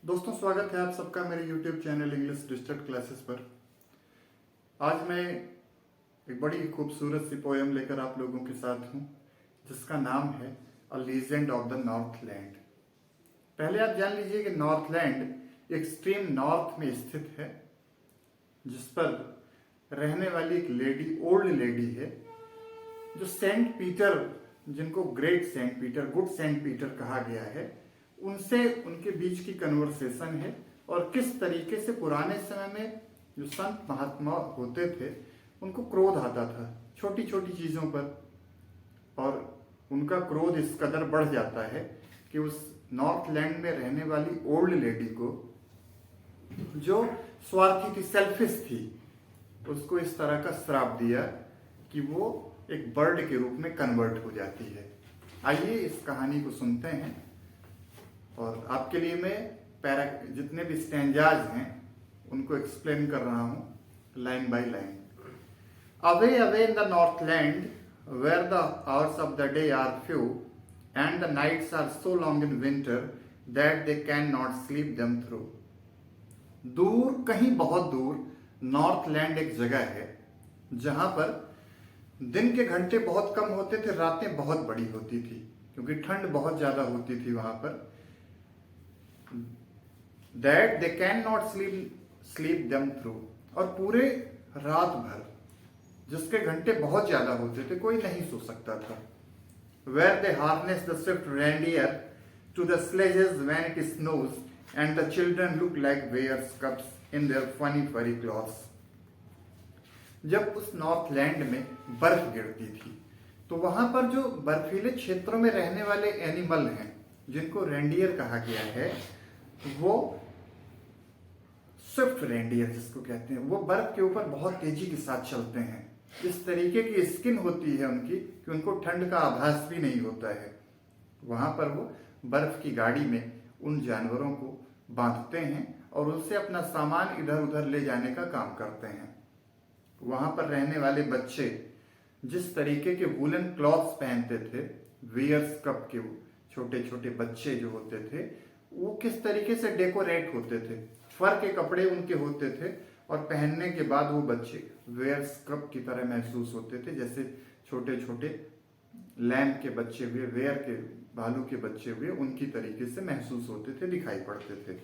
दोस्तों, स्वागत है आप सबका मेरे YouTube channel English digital classes पर। आज मैं एक बड़ी ही खूबसूरत सी पोयम लेकर आप लोगों के साथ हूँ, जिसका नाम है अ लीजेंड ऑफ द नॉर्थलैंड। पहले आप जान लीजिए कि नॉर्थलैंड एक्सट्रीम नॉर्थ में स्थित है, जिस पर रहने वाली एक लेडी, ओल्ड लेडी है, जो सेंट पीटर, जिनको great saint Peter, good saint Peter कहा गया है, उनसे उनके बीच की कन्वर्सेशन है और किस तरीके से पुराने समय में जो संत महात्मा होते थे उनको क्रोध आता था छोटी छोटी चीज़ों पर, और उनका क्रोध इस कदर बढ़ जाता है कि उस नॉर्थलैंड में रहने वाली ओल्ड लेडी को, जो स्वार्थी थी, सेल्फिश थी, उसको इस तरह का श्राप दिया कि वो एक बर्ड के रूप में कन्वर्ट हो जाती है। आइए इस कहानी को सुनते हैं और आपके लिए मैं जितने भी स्टैंजाज हैं उनको एक्सप्लेन कर रहा हूं line by line. Away away in the northland where the hours of the day are few and the nights are so long in winter that they can not sleep them through. दूर, कहीं बहुत दूर, Northland एक जगह है जहां पर दिन के घंटे बहुत कम होते थे, रातें बहुत बड़ी होती थी, क्योंकि ठंड बहुत ज्यादा होती थी वहां पर। That they can not sleep them through, और पूरे रात भर, जिसके घंटे बहुत ज्यादा होते थे, कोई नहीं सो सकता था। Where they harness the swift reindeer to the sledges when it snows and the children look like bears cubs in their funny furry clothes. जब उस नॉर्थलैंड में बर्फ गिरती थी तो वहां पर जो बर्फीले क्षेत्रों में रहने वाले एनिमल हैं, जिनको रेंडियर कहा गया है, वो स्विफ्ट रेंडियर जिसको कहते हैं, वो बर्फ के ऊपर बहुत तेजी के साथ चलते हैं। इस तरीके की स्किन होती है उनकी कि उनको ठंड का आभास भी नहीं होता है। वहां पर वो बर्फ की गाड़ी में उन जानवरों को बांधते हैं और उनसे अपना सामान इधर उधर ले जाने का काम करते हैं। वहां पर रहने वाले बच्चे जिस तरीके के वूलन क्लॉथ्स पहनते थे, वियर्स कप के छोटे छोटे बच्चे जो होते थे, वो किस तरीके से डेकोरेट होते थे, फर के कपड़े उनके होते थे, और पहनने के बाद वो बच्चे वेयर स्क्रब की तरह महसूस होते थे, जैसे छोटे छोटे लैम्प के बच्चे हुए, वेयर के भालू के बच्चे हुए, उनकी तरीके से महसूस होते थे, दिखाई पड़ते थे।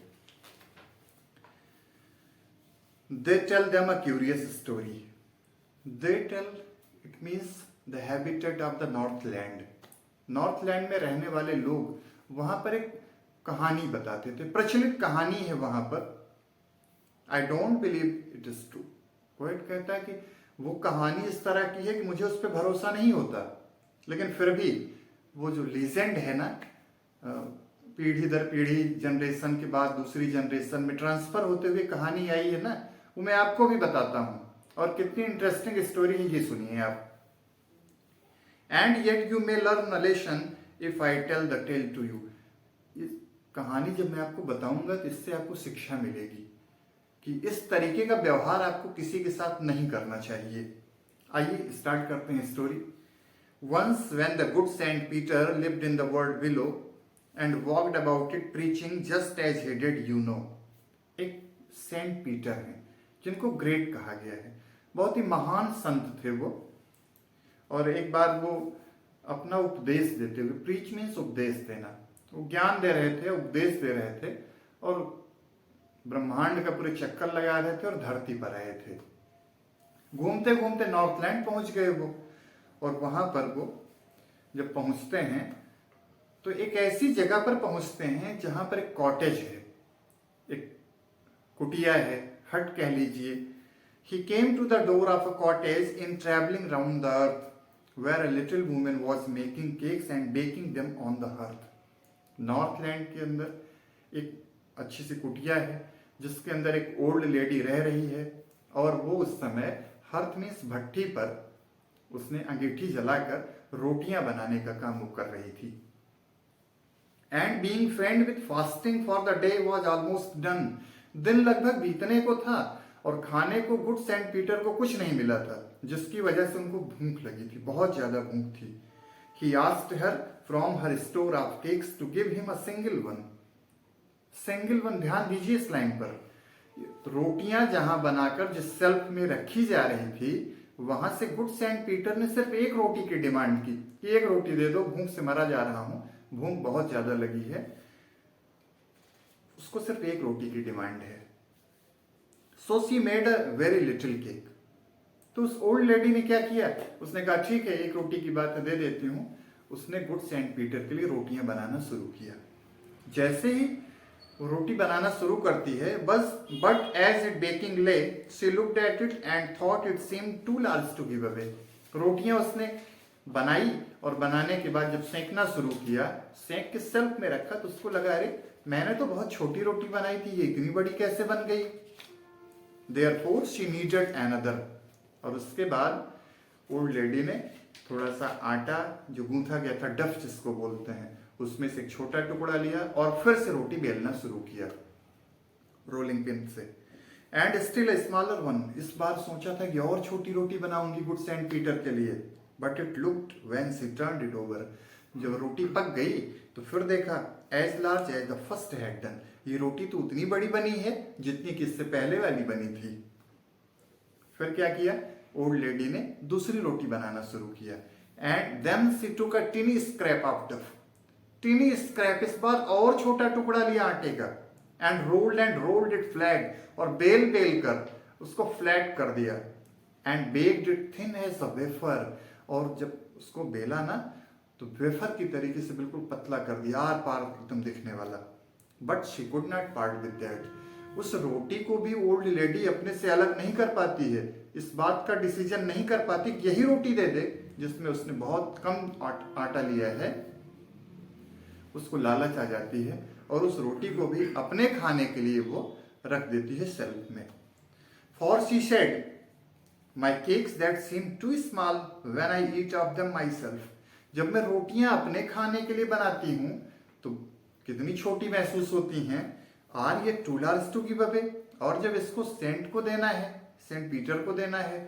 They tell them a curious story. They tell, it means the habitat of the Northland. Northland में रहने वाले लोग वहां पर एक कहानी बताते थे, प्रचलित कहानी है वहां पर। I don't believe it is true. Poet कहता है कि वो कहानी इस तरह की है कि मुझे उस पर भरोसा नहीं होता, लेकिन फिर भी वो जो लीजेंड है ना, पीढ़ी दर पीढ़ी, जनरेशन के बाद दूसरी जनरेशन में ट्रांसफर होते हुए कहानी आई है ना, वो मैं आपको भी बताता हूं। और कितनी इंटरेस्टिंग स्टोरी है ये सुनिए आप। And yet you may learn a lesson if I tell the tale to you. कहानी जब मैं आपको बताऊंगा तो इससे आपको शिक्षा मिलेगी कि इस तरीके का व्यवहार आपको किसी के साथ नहीं करना चाहिए। आइए स्टार्ट करते हैं story. Once when the good saint Peter lived in the world below and walked about it preaching just as he did, you know. एक सेंट पीटर हैं जिनको ग्रेट कहा गया है, बहुत ही महान संत थे वो। और एक बार वो अपना उपदेश देते हुए, प्रीच मीन्स उपदेश देना, वो ज्ञान दे रहे थे, उपदेश दे रहे थे, और ब्रह्मांड का पूरे चक्कर लगा रहे थे और धरती पर आए थे। घूमते घूमते नॉर्थलैंड पहुंच गए वो, और वहां पर वो जब पहुंचते हैं तो एक ऐसी जगह पर पहुंचते हैं जहां पर एक कॉटेज है, एक कुटिया है, हट कह लीजिए। He came to the door of a cottage in traveling round the earth, where a little woman was making cakes and baking them on the hearth. Northland के अंदर एक अच्छी सी कुटिया है जिसके अंदर एक ओल्ड लेडी रह रही है, और वो उस समय हर्थ मीन्स भट्टी पर उसने अंगीठी जलाकर रोटियां बनाने का काम वो कर रही थी। And being friend with fasting for the day was almost done. दिन लगभग बीतने को था और खाने को गुड सेंट पीटर को कुछ नहीं मिला था, जिसकी वजह से उनको भूख लगी थी, बहुत ज्यादा भूख थी। He asked her from her store of cakes to give him a single one. Single one, ध्यान दीजिए इस लाइन पर, रोटियां जहां बनाकर जिस सेल्फ में रखी जा रही थी वहां से गुड सेंट पीटर ने सिर्फ एक रोटी की डिमांड की कि एक रोटी दे दो, भूख से मरा जा रहा हूं, भूख बहुत ज्यादा लगी है। उसको सिर्फ एक रोटी की डिमांड है। So she made a very little cake. तो उस ओल्ड लेडी ने क्या किया, उसने कहा ठीक है एक रोटी की बात दे देती हूं। उसने गुड सेंट पीटर के लिए रोटियां बनाना शुरू किया। जैसे ही वो रोटी बनाना शुरू करती है, but as it baking lay she looked at it and thought it seemed too large to give away. रोटियां उसने बनाई और बनाने के बाद जब सेंकना शुरू किया, सेंक के सेल्फ में रखा तो उसको लगा अरे मैंने तो बहुत छोटी रोटी बनाई थी, ये इतनी बड़ी कैसे बन गई। Therefore she needed another. और उसके बाद ओल्ड लेडी ने थोड़ा सा आटा जो गूंथा गया था, डफ जिसको बोलते हैं, उसमें से एक छोटा टुकड़ा लिया और फिर से रोटी बेलना शुरू किया रोलिंग पिन से। And still a smaller one. इस बार सोचा था कि और छोटी रोटी बनाऊंगी गुड सेंट पीटर के लिए, but it looked when she turned it over. जब रोटी पक गई तो फिर देखा as large as the first had done. ये रोटी तो उतनी बड़ी बनी है जितनी कि इससे पहले वाली बनी थी। फिर क्या किया, ओल्ड लेडी ने दूसरी रोटी बनाना शुरू किया। And then she took a tiny scrap of dough. Tiny scrap, इस बार और छोटा टुकड़ा लिया आटे का। एंड रोल्ड इट फ्लैट, और बेल कर उसको फ्लैट कर दिया। And baked it thin as a wafer. और जब उसको बेला ना तो वेफर की तरीके से बिल्कुल पतला कर दिया, आर पार एकदम दिखने वाला। But she could not part with that. उस रोटी को भी ओल्ड लेडी अपने से अलग नहीं कर पाती है, इस बात का डिसीजन नहीं कर पाती कि यही रोटी दे दे जिसमें उसने बहुत कम आटा लिया है। उसको लालच आ जाती है और उस रोटी को भी अपने खाने के लिए वो रख देती है सेल्फ में। For she said my cakes that seem too small when I eat of them myself. जब मैं रोटियां अपने खाने के लिए बनाती हूं तो कितनी छोटी महसूस होती हैं, आर ये too large to give away. और जब इसको सेंट को देना है, सेंट पीटर को देना है,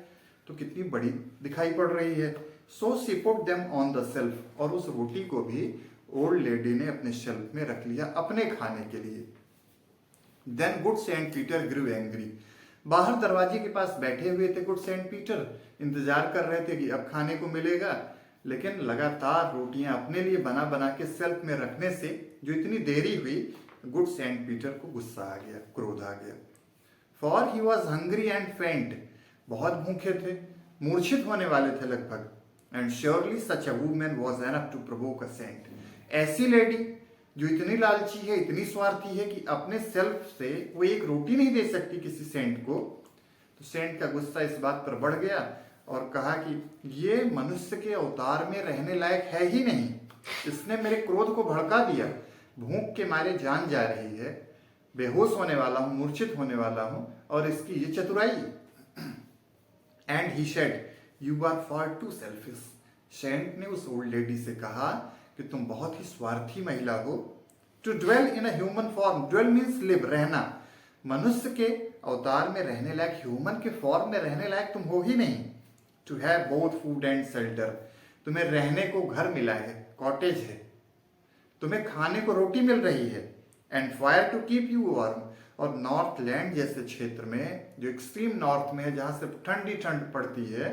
तो कितनी बड़ी दिखाई पड़ रही है। So she put them on the self. और उस रोटी को भी ओल्ड लेडी ने अपने शेल्फ में रख लिया अपने खाने के लिए। देन गुड सेंट पीटर ग्रू एंग्री। बाहर दरवाजे के पास बैठे हुए थे गुड सेंट पीटर, इंतजार कर रहे थे कि अब खाने को मिलेगा। लेकिन लगातार रोटियां अपने लिए बना बना के सेल्फ में रखने से जो इतनी देरी हुई, गुड सेंट पीटर को गुस्सा आ गया, क्रोध आ गया। For he was hungry and faint. बहुत भूखे थे, मूर्छित होने वाले थे लगभग। And surely such a woman was enough to provoke a saint. ऐसी लेडी जो इतनी लालची है, इतनी स्वार्थी है कि अपने सेल्फ से वो एक रोटी नहीं दे सकती किसी सेंट को। तो सेंट का गुस्सा इस बात पर बढ़ गया और कहा कि ये मनुष्य के अवतार में रहने लायक है ही नहीं, इसने मेरे क्रोध को भड़का दिया। भूख के मारे जान जा रही है, बेहोश होने वाला हूं, मूर्छित होने वाला हूं, और इसकी ये चतुराई। And he said you are far too selfish. Saint ने उस ओल्ड लेडी से कहा कि तुम बहुत ही स्वार्थी महिला हो। To dwell in a human form. Dwell means live, रहना। मनुष्य के अवतार में रहने लायक, ह्यूमन के फॉर्म में रहने लायक तुम हो ही नहीं। To have both food and shelter. तुम्हें रहने को घर मिला है, कॉटेज है, तुम्हें खाने को रोटी मिल रही है। And fire to keep you warm. और नॉर्थ लैंड जैसे क्षेत्र में, जो एक्सट्रीम नॉर्थ में है, जहां से ठंडी ठंड पड़ती है,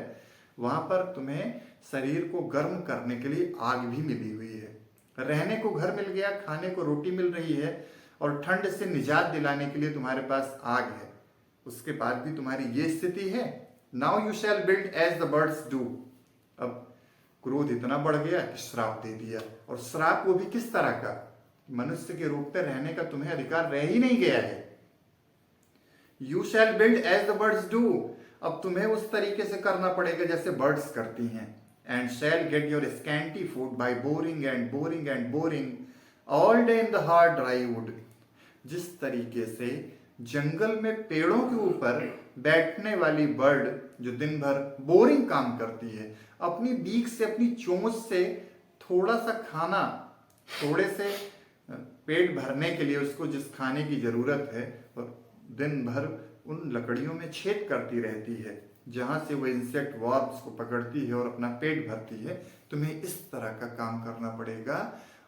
वहां पर तुम्हें शरीर को गर्म करने के लिए आग भी मिली हुई है। रहने को घर मिल गया, खाने को रोटी मिल रही है, और ठंड से निजात दिलाने के लिए तुम्हारे पास आग है। उसके बाद भी तुम्हारी ये स्थिति है। Now you shall build as the birds do. अब क्रोध इतना बढ़ गया कि श्राप दे दिया। और श्राप वो भी किस तरह का, मनुष्य के रूप में रहने का तुम्हें अधिकार रह ही नहीं गया है। You shall build as the birds do. अब तुम्हें उस तरीके से करना पड़ेगा जैसे बर्ड्स करती हैं। And shall get your scanty food by boring and boring and boring all day in the hard dry would. जिस तरीके से जंगल में पेड़ों के ऊपर बैठने वाली बर्ड जो दिन भर बोरिंग काम करती है, अपनी बीक से, अपनी चोंच से थोड़ा सा खाना, थोड़े से पेट भरने के लिए उसको जिस खाने की जरूरत है, और दिन भर उन लकड़ियों में छेद करती रहती है जहां से वो इंसेक्ट वॉर्म्स को पकड़ती है और अपना पेट भरती है। तुम्हें इस तरह का काम करना पड़ेगा।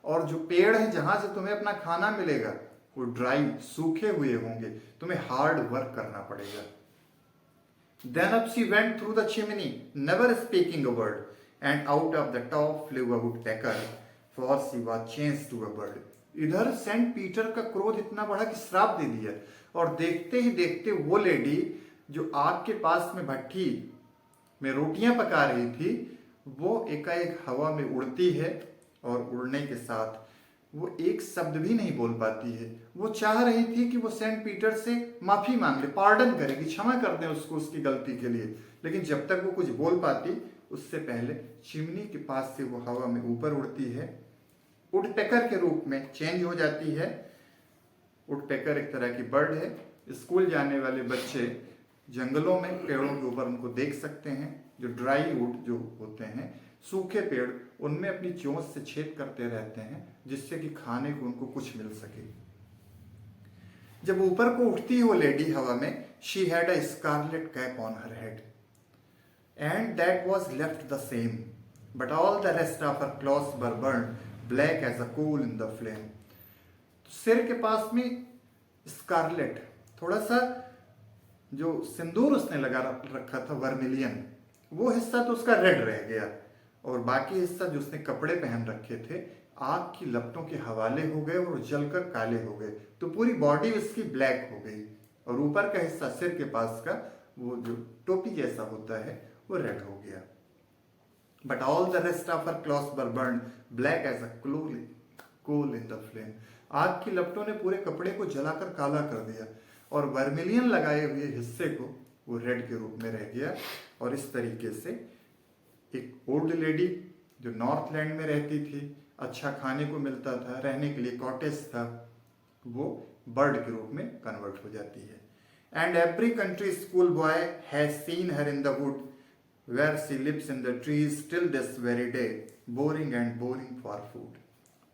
और जो पेड़ है जहां से तुम्हें अपना खाना मिलेगा, वो ड्राई सूखे हुए होंगे, तुम्हें हार्ड वर्क करना पड़ेगा। Then up she went through the chimney, never speaking a word, and out of the top flew a woodpecker, for she was changed to a bird. इधर सेंट पीटर का क्रोध इतना बढ़ा कि श्राप दे दिया, और देखते ही देखते वो लेडी जो आग के पास में भट्ठी में रोटियां पका रही थी, वो एकाएक हवा में उड़ती है, और उड़ने के साथ वो एक शब्द भी नहीं बोल पाती है। वो चाह रही थी कि वो सेंट पीटर से माफी मांग ले, पार्डन करेगी, क्षमा कर दें उसको उसकी गलती के लिए, लेकिन जब तक वो कुछ बोल पाती उससे पहले चिमनी के पास से वो हवा में ऊपर उड़ती है, वुडपेकर के रूप में चेंज हो जाती है। वुडपेकर एक तरह की बर्ड है। स्कूल जाने वाले बच्चे जंगलों में पेड़ों के ऊपर उनको देख सकते हैं, जो ड्राई वुड जो होते हैं, सूखे पेड़, उनमें अपनी चोंच से छेद करते रहते हैं जिससे कि खाने को उनको कुछ मिल सके। जब ऊपर को उठती है वो लेडी हवा में, she had a scarlet cap on her head and that was left the same, but all the rest of her clothes were burned black as a coal in the flame. सिर के पास में Scarlett, थोड़ा सा जो सिंदूर उसने लगा रखा था वर्मिलियन, वो हिस्सा तो उसका रेड रह गया, और बाकी हिस्सा जो उसने कपड़े पहन रखे थे आग की लपटों के हवाले हो गए और जलकर काले हो गए, तो पूरी बॉडी उसकी ब्लैक हो गई, और ऊपर का हिस्सा सिर के पास का वो जो टोपी जैसा होता है वो रेड हो गया। But all the rest of her clothes were burned black as a coal in the flame. आग की लपटों ने पूरे कपड़े को जलाकर काला कर दिया, और वर्मिलियन लगाए हुए हिस्से को वो रेड के रूप में रह गया। और इस तरीके से एक ओल्ड लेडी जो नॉर्थ लैंड में रहती थी, अच्छा खाने को मिलता था, रहने के लिए कॉटेज था, वो बर्ड के रूप में कन्वर्ट हो जाती है। And every country school boy has seen her in the wood where she lives in the trees till this very day, boring and boring for food.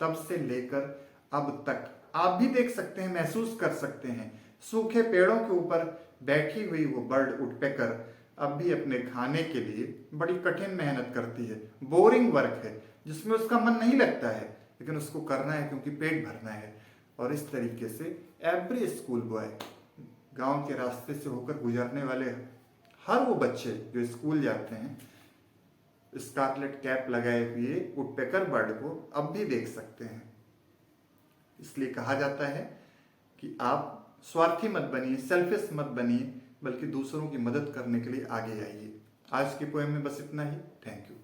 तब से लेकर अब तक आप भी देख सकते हैं, महसूस कर सकते हैं, सूखे पेड़ों के ऊपर बैठी हुई वो बर्ड वुडपेकर अब भी अपने खाने के लिए बड़ी कठिन मेहनत करती है। बोरिंग वर्क है जिसमें उसका मन नहीं लगता है, लेकिन उसको करना है क्योंकि पेट भरना है। और इस तरीके से एवरी स्कूल बॉय, गांव के रास्ते से होकर गुजरने वाले हर वो बच्चे जो स्कूल जाते हैं, स्कारलेट कैप लगाए हुए वुडपेकर बर्ड को अब भी देख सकते हैं। इसलिए कहा जाता है कि आप स्वार्थी मत बनिए, सेल्फिश मत बनिए, बल्कि दूसरों की मदद करने के लिए आगे आइए। आज की पोएम में बस इतना ही। Thank you.